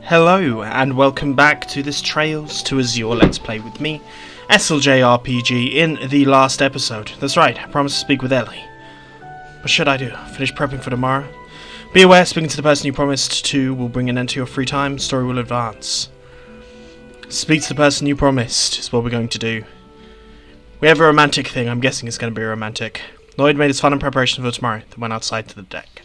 Hello and welcome back to this Trails to Azure Let's Play with me, SLJRPG. In the last episode, that's right, I promised to speak with Ellie. What should I do? Finish prepping for tomorrow? Be aware, speaking to the person you promised to will bring an end to your free time, story will advance. Speak to the person you promised is what we're going to do. We have a romantic thing, I'm guessing it's going to be romantic. Lloyd made his final preparation for tomorrow, then went outside to the deck.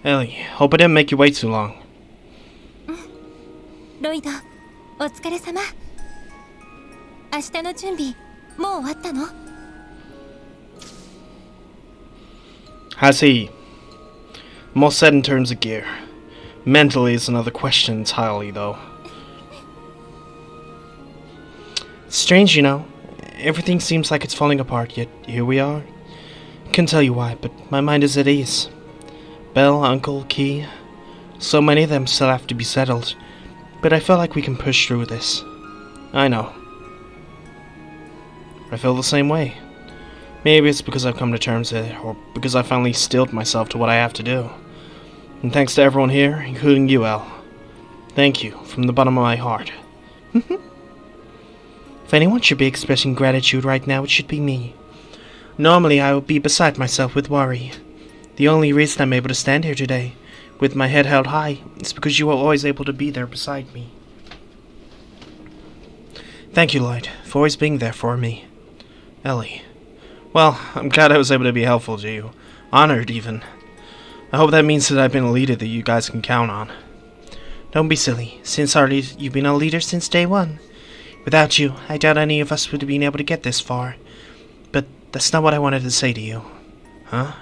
Ellie, hope I didn't make you wait too long. Lloyd, お疲れ様。明日の準備、もう終わったの? Has he? I'm all set in terms of gear. Mentally is another question entirely, though. It's strange, you know. Everything seems like it's falling apart, yet here we are. Couldn't tell you why, but my mind is at ease. Belle, Uncle, Key, so many of them still have to be settled, but I feel like we can push through this. I know. I feel the same way. Maybe it's because I've come to terms with it, or because I finally steeled myself to what I have to do. And thanks to everyone here, including you, Elle. Thank you, from the bottom of my heart. If anyone should be expressing gratitude right now, it should be me. Normally I would be beside myself with worry. The only reason I'm able to stand here today, with my head held high, is because you were always able to be there beside me. Thank you, Lloyd, for always being there for me. Ellie. Well, I'm glad I was able to be helpful to you. Honored, even. I hope that means that I've been a leader that you guys can count on. Don't be silly. Since you've been a leader since day one. Without you, I doubt any of us would have been able to get this far. But that's not what I wanted to say to you. Huh?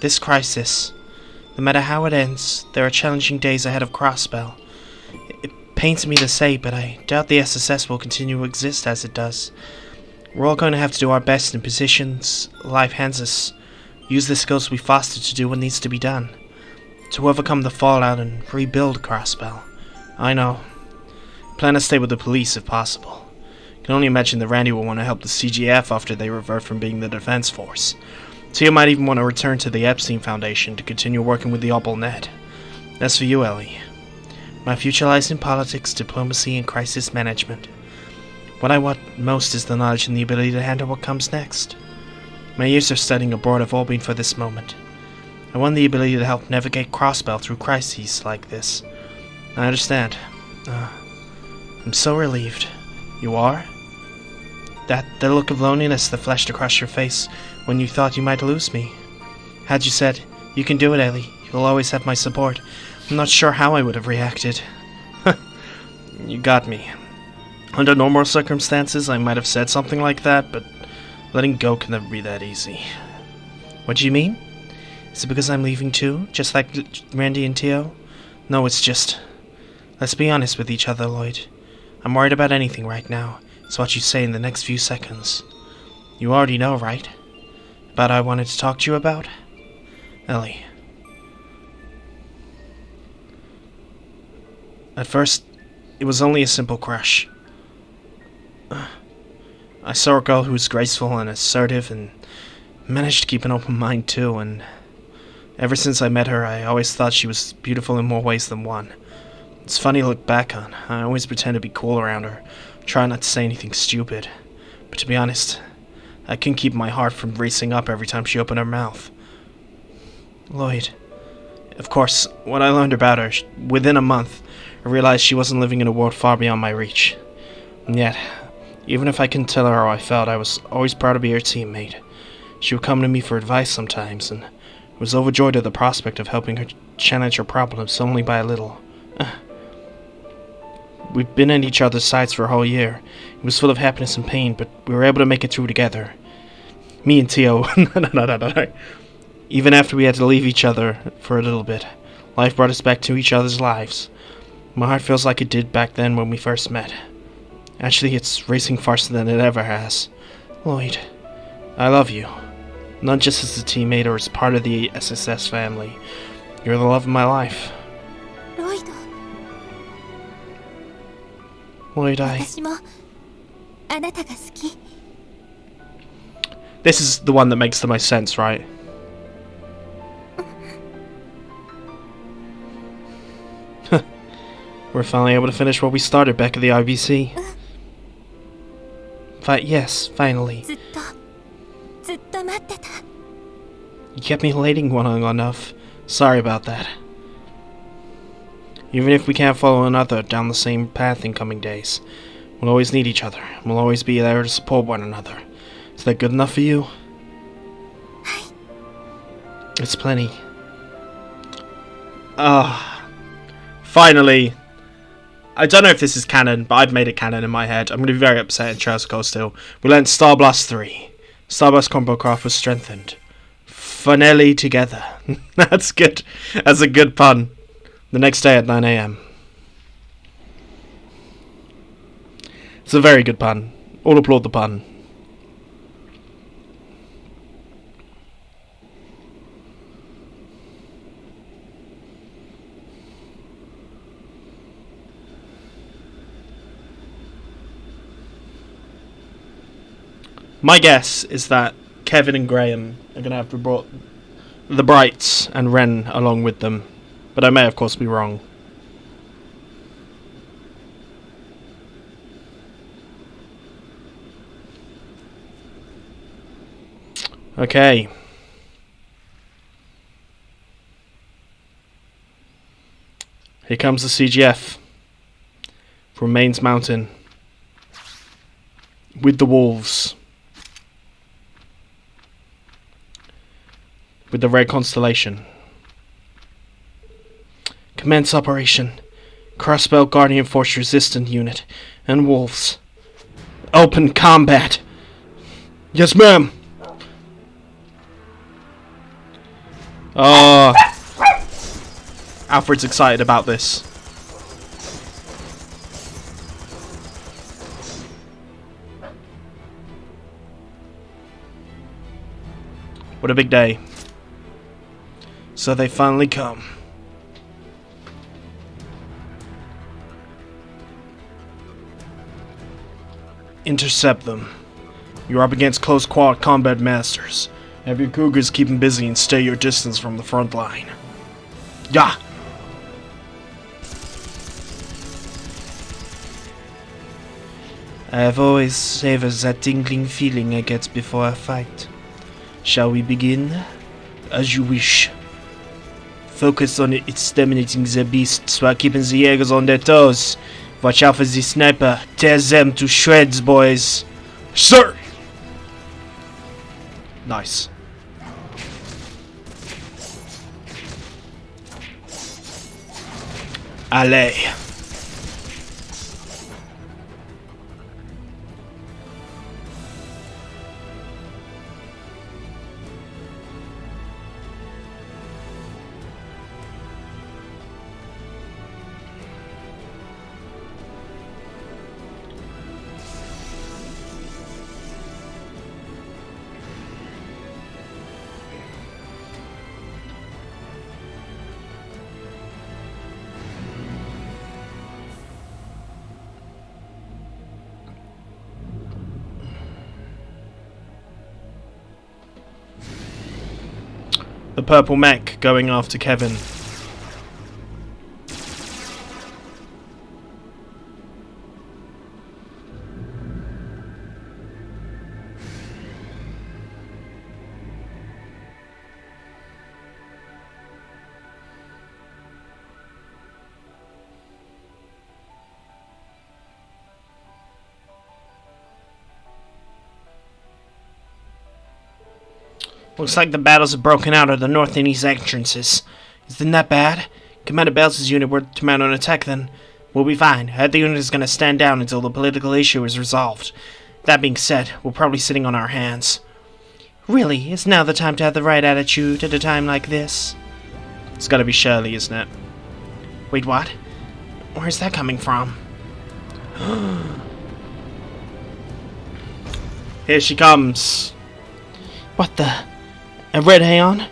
This crisis, no matter how it ends, there are challenging days ahead of Crossbell. It pains me to say, but I doubt the SSS will continue to exist as it does. We're all going to have to do our best in positions life hands us. Use the skills we fostered to do what needs to be done. To overcome the fallout and rebuild Crossbell. I know. Plan to stay with the police if possible. Can only imagine that Randy will want to help the CGF after they revert from being the defense force. Tia might even want to return to the Epstein Foundation to continue working with the OppelNet. That's for you, Ellie. My future lies in politics, diplomacy, and crisis management. What I want most is the knowledge and the ability to handle what comes next. My years of studying abroad have all been for this moment. I want the ability to help navigate Crossbell through crises like this. I understand. I'm so relieved. You are? The look of loneliness that flashed across your face when you thought you might lose me. Had you said, "You can do it, Ellie, you'll always have my support," I'm not sure how I would have reacted. You got me. Under normal circumstances, I might have said something like that, but letting go can never be that easy. What do you mean? Is it because I'm leaving too, just like Randy and Tio? No, it's just... Let's be honest with each other, Lloyd. I'm worried about anything right now. It's what you say in the next few seconds. You already know, right? About what I wanted to talk to you about? Ellie. At first, it was only a simple crush. I saw a girl who was graceful and assertive and managed to keep an open mind too, and ever since I met her, I always thought she was beautiful in more ways than one. It's funny to look back on. I always pretend to be cool around her, try not to say anything stupid. But to be honest, I couldn't keep my heart from racing up every time she opened her mouth. Lloyd. Of course, when I learned about her, within a month, I realized she wasn't living in a world far beyond my reach. And yet, even if I couldn't tell her how I felt, I was always proud to be her teammate. She would come to me for advice sometimes, and I was overjoyed at the prospect of helping her challenge her problems only by a little. We've been at each other's sides for a whole year. It was full of happiness and pain, but we were able to make it through together. Me and Tio. No. Even after we had to leave each other for a little bit, life brought us back to each other's lives. My heart feels like it did back then when we first met. Actually, it's racing faster than it ever has. Lloyd, I love you. Not just as a teammate or as part of the SSS family. You're the love of my life. Lloyd. Lloyd, 私もあなたが好き。 This is the one that makes the most sense, right? We're finally able to finish what we started back at the IBC. Yes, finally. ずっと待ってた。 You kept me waiting long enough. Sorry about that. Even if we can't follow another down the same path in coming days, we'll always need each other. We'll always be there to support one another. Is that good enough for you? It's plenty. Finally. I don't know if this is canon, but I've made it canon in my head. I'm going to be very upset in Chersico still. We learned Star Blast 3. Star Blast combo craft was strengthened. Finelli together. That's good. That's a good pun. The next day at 9 AM. It's a very good pun. All applaud the pun. My guess is that Kevin and Graham are going to have to brought the Brights and Ren along with them. But I may, of course, be wrong. Okay. Here comes the CGF from Mainz Mountain with the wolves. With the red constellation. Commence operation. Crossbell Guardian Force Resistant Unit and wolves. Open combat. Yes, ma'am. Oh. Alfred's excited about this. What a big day. So they finally come. Intercept them. You're up against close quad combat masters. Have your cougars keep them busy and stay your distance from the front line. Yeah. I've always savored that tingling feeling I get before a fight. Shall we begin? As you wish. Focus on exterminating the beasts while keeping the Jaegers on their toes. Watch out for the sniper. Tear them to shreds, boys. Sir! Nice. Allez. The purple mech going after Kevin. Looks like the battles have broken out at the north and east entrances. Isn't that bad? Commander Bells' unit were to mount an attack then. We'll be fine. I heard the unit is going to stand down until the political issue is resolved. That being said, we're probably sitting on our hands. Really? Is now the time to have the right attitude at a time like this? It's gotta be Shirley, isn't it? Wait, what? Where's that coming from? Here she comes. What the? A red Aeon?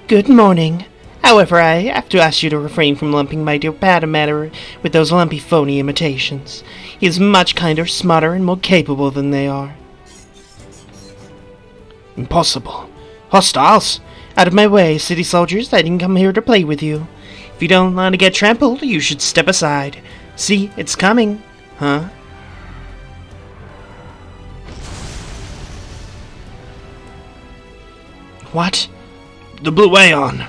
Good morning. However, I have to ask you to refrain from lumping my dear Padamatter with those lumpy phony imitations. He is much kinder, smarter, and more capable than they are. Impossible. Hostiles! Out of my way, city soldiers. I didn't come here to play with you. If you don't want to get trampled, you should step aside. See, it's coming. Huh? What? The blue Aeon.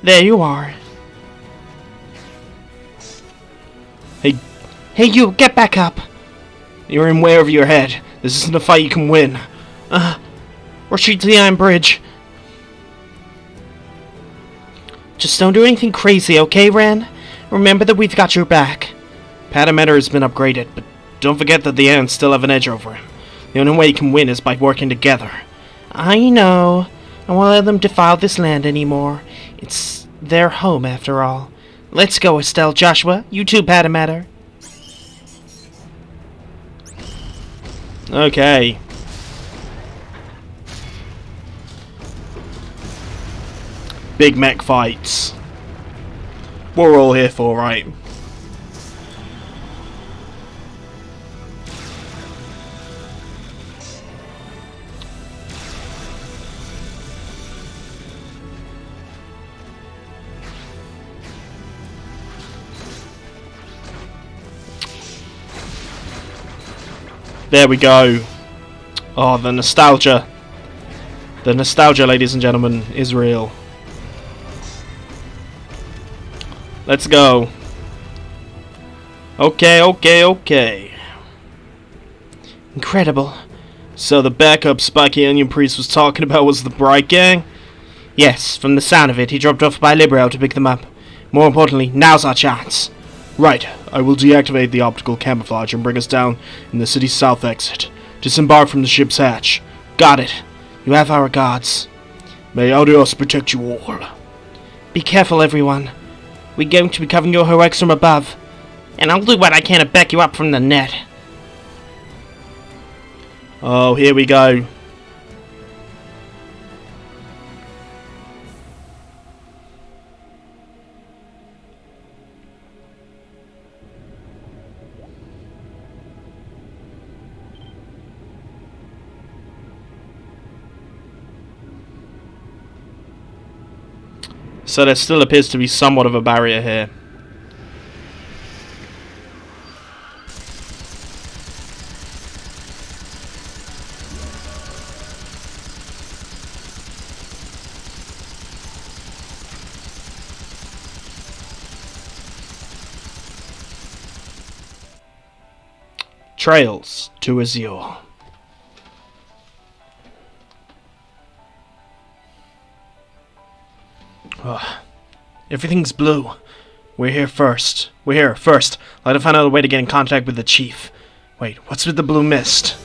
There you are. Hey you, get back up. You're in way over your head. This isn't a fight you can win. Retreat to the Iron Bridge. Just don't do anything crazy, okay, Ren? Remember that we've got your back. Padamatter has been upgraded, but don't forget that the Ants still have an edge over him. The only way you can win is by working together. I know. I won't let them defile this land anymore. It's their home, after all. Let's go, Estelle. Joshua, you too, Padamatter. Okay. Big mech fights. We're all here for, right? There we go. Oh, the nostalgia. The nostalgia, ladies and gentlemen, is real. Let's go. Okay. Incredible. So the backup Spiky Onion Priest was talking about was the Bright Gang? Yes, from the sound of it, he dropped off by Liberal to pick them up. More importantly, now's our chance. Right, I will deactivate the optical camouflage and bring us down in the city's south exit. Disembark from the ship's hatch. Got it. You have our regards. May Audios protect you all. Be careful, everyone. We're going to be covering your heroics from above. And I'll do what I can to back you up from the net. Oh, here we go. So there still appears to be somewhat of a barrier here. Trails to Azure. Everything's blue. We're here first. I'd to find out a way to get in contact with the chief. Wait, what's with the blue mist?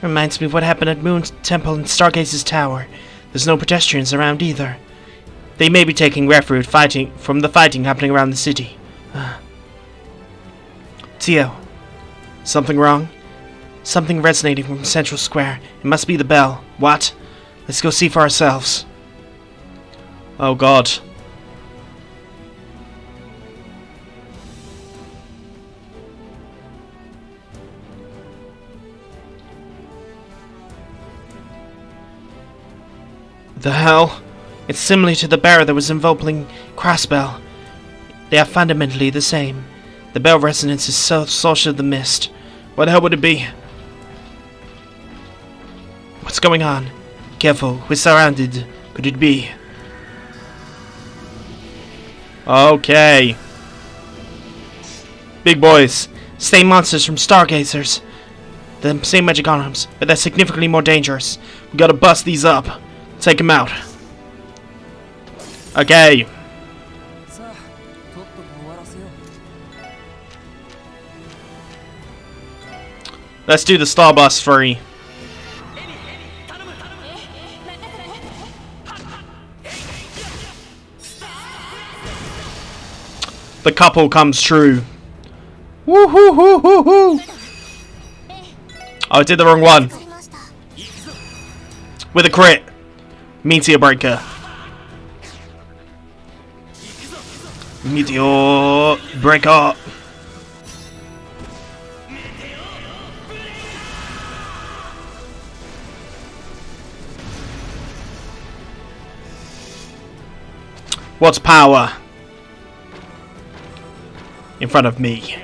Reminds me of what happened at Moon's Temple and Stargaze's Tower. There's no pedestrians around either. They may be taking refuge from the fighting happening around the city. Tio. Something wrong? Something resonating from Central Square. It must be the bell. What? Let's go see for ourselves. Oh god. The hell? It's similar to the barrier that was enveloping Crossbell. They are fundamentally the same. The bell resonance is so social of the mist. What the hell would it be? What's going on? Careful, we're surrounded. Could it be? Okay. Big boys. Same monsters from Stargazers. The same magic arms, but they're significantly more dangerous. We gotta bust these up. Take them out. Okay. Let's do the Starburst free. The couple comes true. Woo-hoo-hoo-hoo-hoo! Oh, I did the wrong one. With a crit. Meteor Breaker. Meteor breaker. What's power in front of me?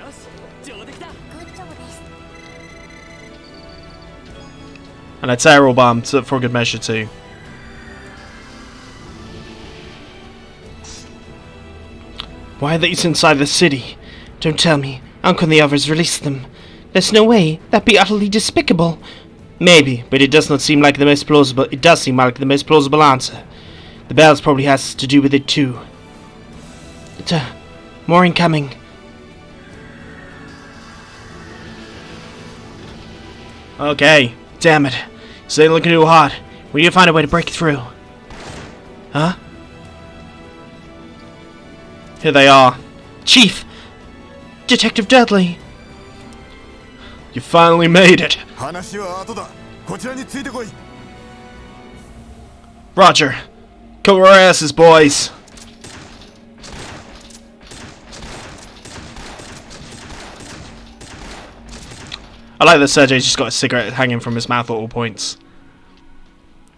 And a terror bomb for good measure too. Why are these inside the city? Don't tell me. Uncle and the others released them. There's no way. That'd be utterly despicable. Maybe, but it does not seem like the most plausible. It does seem like the most plausible answer. The bells probably has to do with it too. More incoming. Okay, damn it. This ain't looking too hot. We need to find a way to break through. Huh? Here they are. Chief! Detective Dudley! You finally made it! Roger! Cover our asses, boys! I like that Sergei's just got a cigarette hanging from his mouth at all points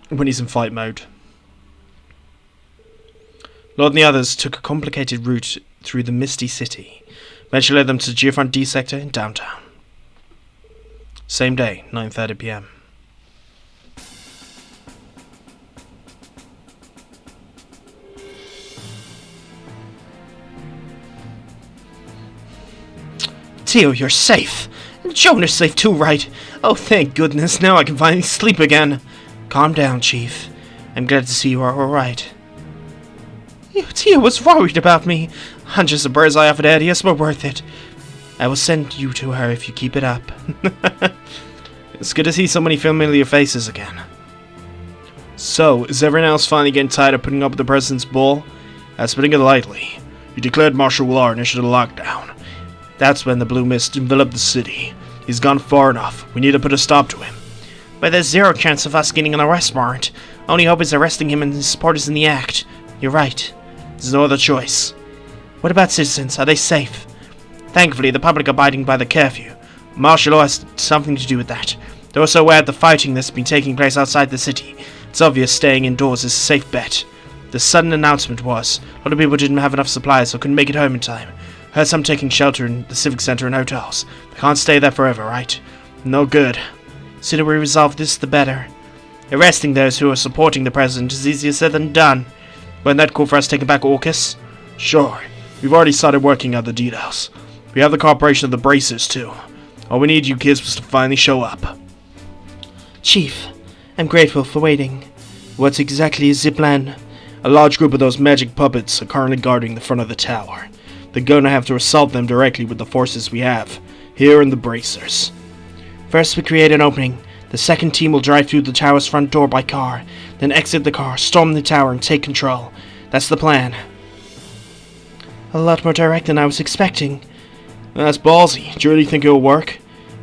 when he's in fight mode. Lloyd and the others took a complicated route through the misty city, eventually led them to the Geofront D sector in downtown. Same day, 9:30 PM. Tio, you're safe. Jonah's safe too, right? Oh, thank goodness, now I can finally sleep again. Calm down, Chief. I'm glad to see you are alright. Tio was worried about me. Hundreds of birds I offered Adios were worth it. I will send you to her if you keep it up. It's good to see so many familiar faces again. So, is everyone else finally getting tired of putting up with the President's bull? Putting it lightly. You declared martial law and issued a lockdown. That's when the blue mist enveloped the city. He's gone far enough. We need to put a stop to him. But there's zero chance of us getting an arrest warrant. Only hope is arresting him and his supporters in the act. You're right. There's no other choice. What about citizens? Are they safe? Thankfully, the public are abiding by the curfew. Martial law has something to do with that. They're also aware of the fighting that's been taking place outside the city. It's obvious staying indoors is a safe bet. The sudden announcement was, a lot of people didn't have enough supplies or couldn't make it home in time. Heard some taking shelter in the civic center and hotels. They can't stay there forever, right? No good. Sooner we resolve this, the better. Arresting those who are supporting the president is easier said than done. Wasn't that cool for us taking back Orcus? Sure. We've already started working out the details. We have the cooperation of the Bracers, too. All we need you kids was to finally show up. Chief, I'm grateful for waiting. What exactly is the plan? A large group of those magic puppets are currently guarding the front of the tower. They're gonna have to assault them directly with the forces we have, here in the Bracers. First we create an opening. The second team will drive through the tower's front door by car, then exit the car, storm the tower, and take control. That's the plan. A lot more direct than I was expecting. That's ballsy. Do you really think it'll work?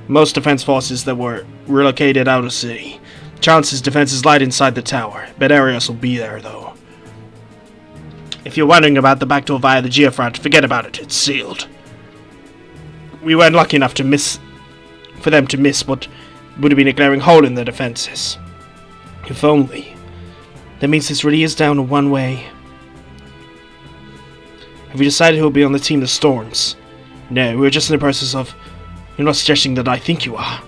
Most defense forces that were relocated out of city. Chances defense is light inside the tower. Bet areas will be there, though. If you're wondering about the back door via the Geofront, forget about it. It's sealed. We weren't lucky enough for them to miss what would have been a glaring hole in their defenses. If only. That means this really is down to one way. Have you decided who will be on the team that storms? No, we're just in the process of... You're not suggesting that I think you are.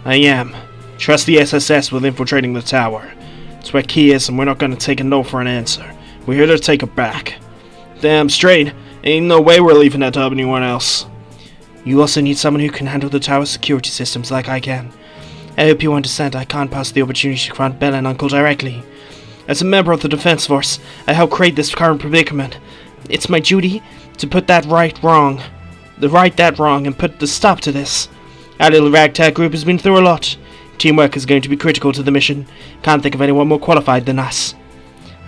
I am. Trust the SSS with infiltrating the tower. It's where Key is, and we're not going to take a no for an answer. We're here to take it back. Damn straight. Ain't no way we're leaving that to anyone else. You also need someone who can handle the tower's security systems like I can. I hope you understand I can't pass the opportunity to confront Bella and Uncle directly. As a member of the Defense Force, I help create this current predicament. It's my duty to put that right wrong, and put the stop to this. Our little ragtag group has been through a lot. Teamwork is going to be critical to the mission. Can't think of anyone more qualified than us.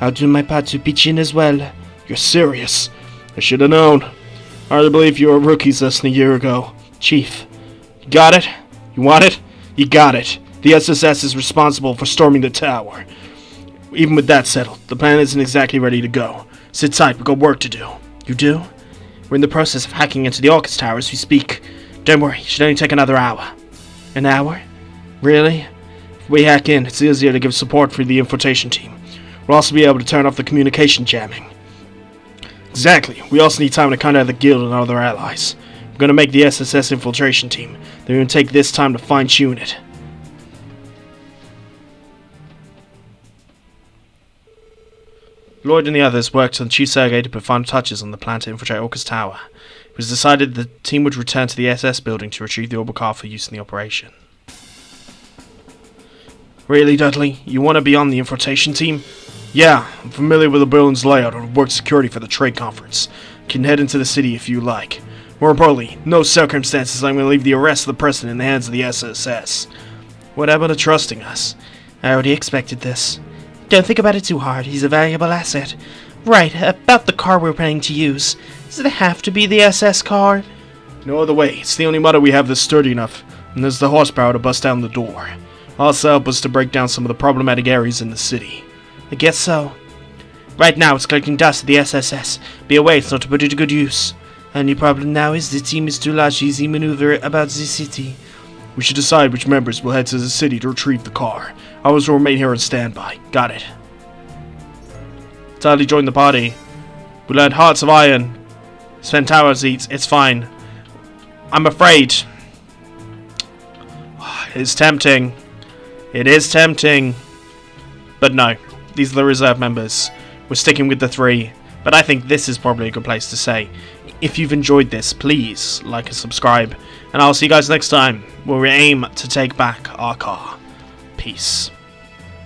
I'll do my part to pitch in as well. You're serious? I should have known. Hard to believe you were rookies less than a year ago. Chief, you got it? You want it? You got it. The SSS is responsible for storming the tower. Even with that settled, the plan isn't exactly ready to go. Sit tight, we've got work to do. You do? We're in the process of hacking into the Orcus Tower as we speak. Don't worry, it should only take another hour. An hour? Really? If we hack in, it's easier to give support for the infiltration team. We'll also be able to turn off the communication jamming. Exactly. We also need time to contact the guild and other allies. We're going to make the SSS infiltration team. They're going to take this time to fine-tune it. Lloyd and the others worked on Chisage to put final touches on the plan to infiltrate Orcus Tower. It was decided the team would return to the SS building to retrieve the orbital car for use in the operation. Really, Dudley? You want to be on the infiltration team? Yeah, I'm familiar with the building's layout and work security for the trade conference. Can head into the city if you like. More importantly, no circumstances I'm going to leave the arrest of the president in the hands of the SSS. What happened to trusting us? I already expected this. Don't think about it too hard, he's a valuable asset. Right, about the car we're planning to use. Does it have to be the SS car? No other way, it's the only model we have that's sturdy enough, and there's the horsepower to bust down the door. Also help us to break down some of the problematic areas in the city. I guess so. Right now it's collecting dust at the SSS. Be aware it's not to put it to good use. Only problem now is the team is too large to easily maneuver about the city. We should decide which members will head to the city to retrieve the car. Others will remain here on standby. Got it. Dudley joined the party. We learned Hearts of Iron. Spent Tower's Eats. It's fine. I'm afraid. It's tempting. It is tempting. But no. These are the reserve members. We're sticking with the 3. But I think this is probably a good place to say. If you've enjoyed this, please like and subscribe. And I'll see you guys next time, where we aim to take back our car. Peace.